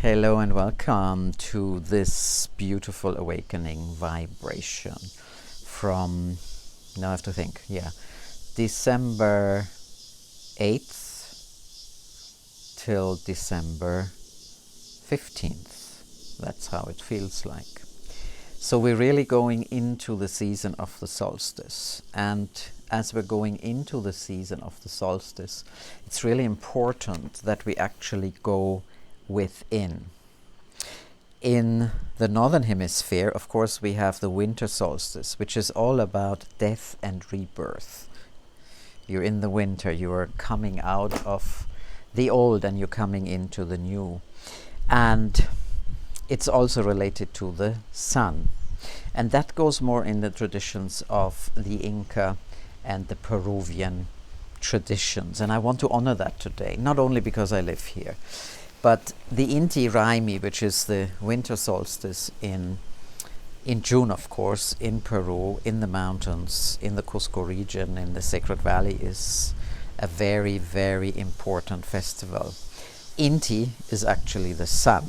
Hello and welcome to this beautiful awakening vibration from, now I have to think, December 8th till December 15th. That's how it feels like. So we're really going into the season of the solstice. And as we're going into the season of the solstice, it's really important that we actually go within. In the northern hemisphere, of course, we have the winter solstice, which is all about death and rebirth. You're in the winter, you are coming out of the old and you're coming into the new. And it's also related to the sun. And that goes more in the traditions of the Inca and the Peruvian traditions. And I want to honor that today, not only because I live here, but the Inti Raymi, which is the winter solstice in June, of course, in Peru, in the mountains, in the Cusco region, in the Sacred Valley, is a very, very important festival. Inti is actually the sun.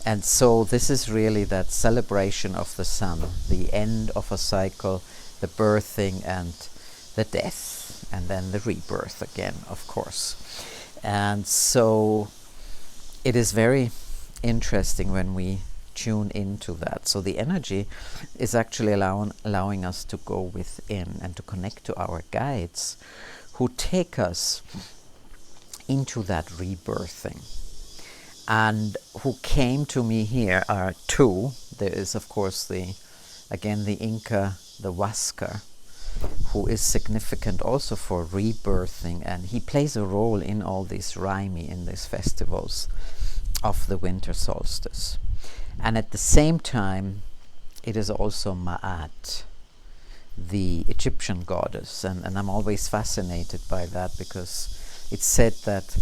And so this is really that celebration of the sun, the end of a cycle, the birthing and the death, and then the rebirth again, of course. And so it is very interesting when we tune into that. So the energy is actually allowing us to go within and to connect to our guides who take us into that rebirthing. And who came to me here are two. There is, of course, the Inca, the Huascar, who is significant also for rebirthing, and he plays a role in all these Raimi, in these festivals of the winter solstice. And at the same time, it is also Ma'at, the Egyptian goddess, and I'm always fascinated by that, because it's said that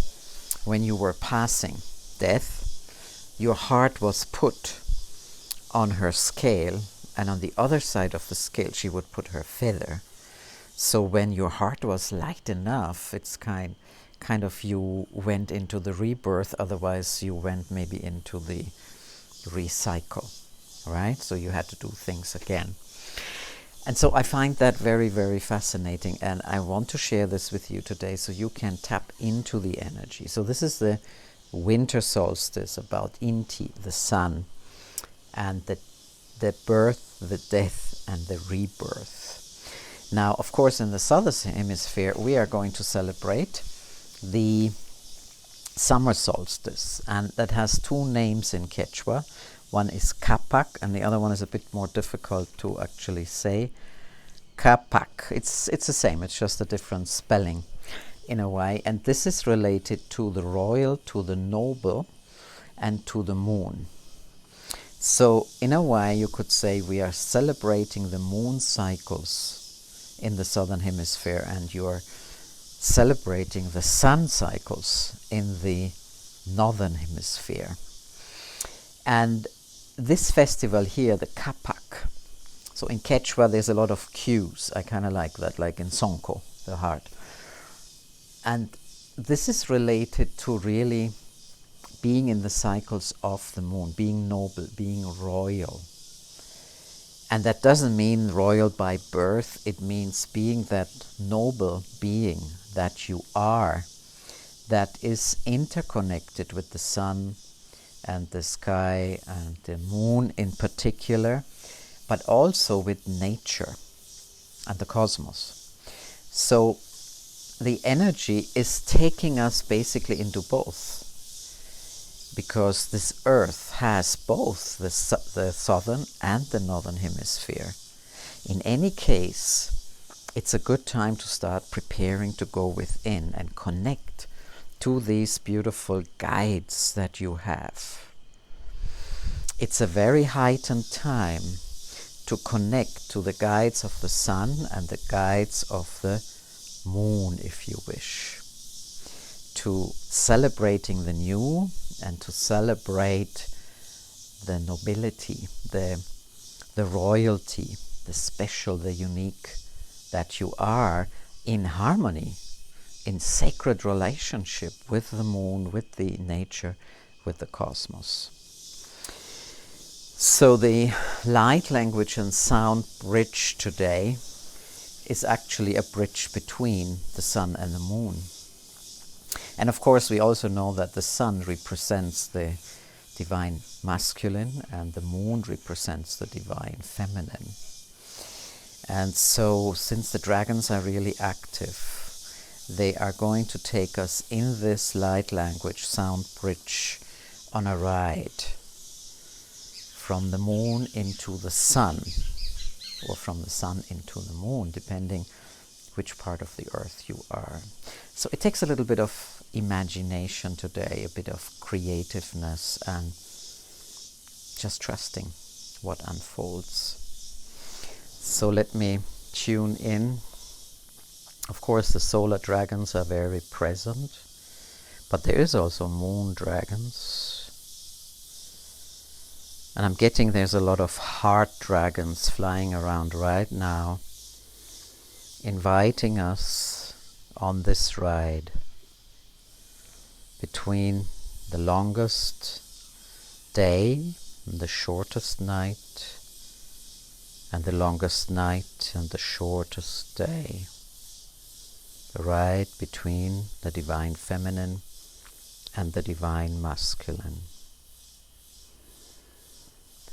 when you were passing death, your heart was put on her scale, and on the other side of the scale she would put her feather. So when your heart was light enough, it's kind of you went into the rebirth, otherwise you went maybe into the recycle, right? So you had to do things again. And so I find that very, very fascinating, and I want to share this with you today so you can tap into the energy. So this is the winter solstice, about Inti, the sun, and the birth, the death, and the rebirth. Now, of course, in the southern hemisphere, we are going to celebrate the summer solstice, and that has two names in Quechua. One is Qhapaq, and the other one is a bit more difficult to actually say. Qhapaq. It's the same, it's just a different spelling in a way, and this is related to the royal, to the noble, and to the moon. So in a way you could say we are celebrating the moon cycles in the southern hemisphere, and you are celebrating the sun cycles in the northern hemisphere. And this festival here, the Qhapaq, so in Quechua there's a lot of Qs, I kind of like that, like in Sonqos, the heart. And this is related to really being in the cycles of the moon, being noble, being royal. And that doesn't mean royal by birth, it means being that noble being that you are, that is interconnected with the sun and the sky and the moon in particular, but also with nature and the cosmos. So the energy is taking us basically into both, because this earth has both the southern and the northern hemisphere. In any case, it's a good time to start preparing to go within and connect to these beautiful guides that you have. It's a very heightened time to connect to the guides of the sun and the guides of the moon, if you wish, to celebrating the new and to celebrate the nobility, the royalty, the special, the unique that you are, in harmony, in sacred relationship with the moon, with the nature, with the cosmos. So the light language and sound bridge today is actually a bridge between the sun and the moon. And of course we also know that the sun represents the divine masculine and the moon represents the divine feminine. And so since the dragons are really active, they are going to take us in this light language sound bridge on a ride from the moon into the sun, or from the sun into the moon, depending which part of the earth you are. So it takes a little bit of imagination today, a bit of creativeness, and just trusting what unfolds. So let me tune in. Of course, the solar dragons are very present, but there is also moon dragons. And I'm getting there's a lot of heart dragons flying around right now, inviting us on this ride between the longest day and the shortest night, and the longest night and the shortest day. The ride between the divine feminine and the divine masculine.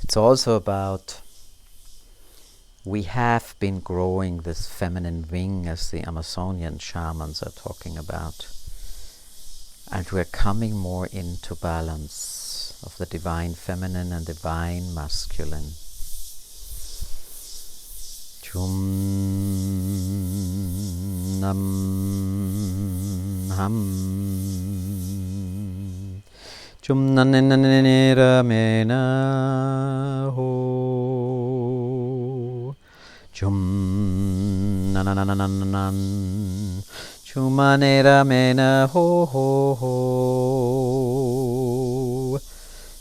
It's also about, we have been growing this feminine wing, as the Amazonian shamans are talking about, and we're coming more into balance of the divine feminine and divine masculine. Chum nam ham chum nanenera mena ho chum nananananan chumanera mena ho ho ho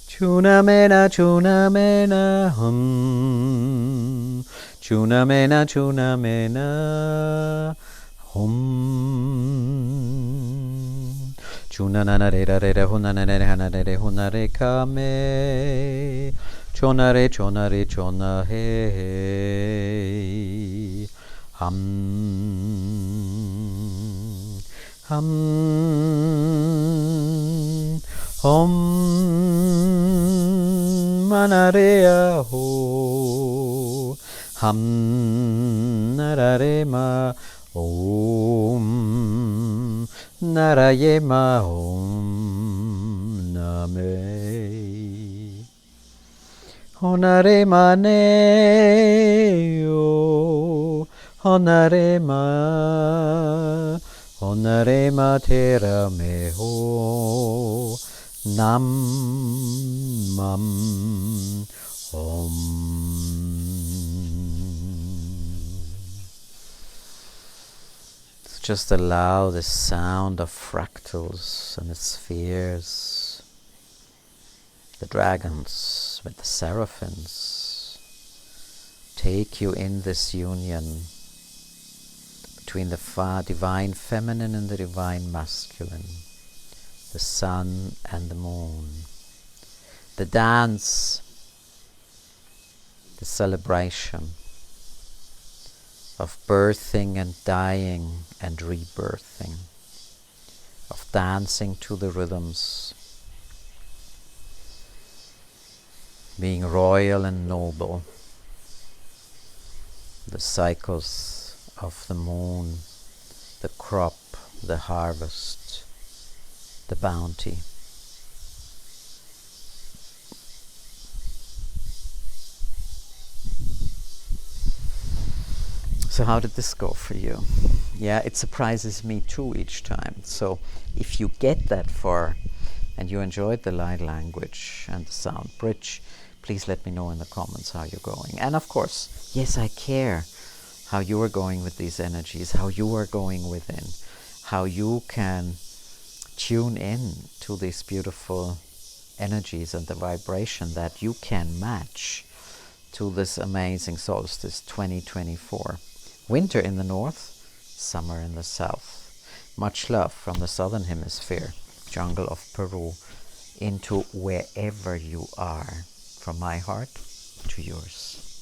chunamena hum chunamena hum chunanare hunanare hunare kame chonare chonahe hum hum manarea ho ham nararema om narayema om name honarema neo honarema tera meho nam mam om. Just allow the sound of fractals and the spheres, the dragons with the seraphims, take you in this union between the divine feminine and the divine masculine, the sun and the moon, the dance, the celebration of birthing and dying and rebirthing, of dancing to the rhythms, being royal and noble, the cycles of the moon, the crop, the harvest, the bounty. So how did this go for you? Yeah, it surprises me too each time. So if you get that far and you enjoyed the light language and the sound bridge, please let me know in the comments how you're going. And of course, yes, I care how you are going with these energies, how you are going within, how you can tune in to these beautiful energies and the vibration that you can match to this amazing solstice 2024. Winter in the north, summer in the south. Much love from the southern hemisphere, jungle of Peru, into wherever you are, from my heart to yours.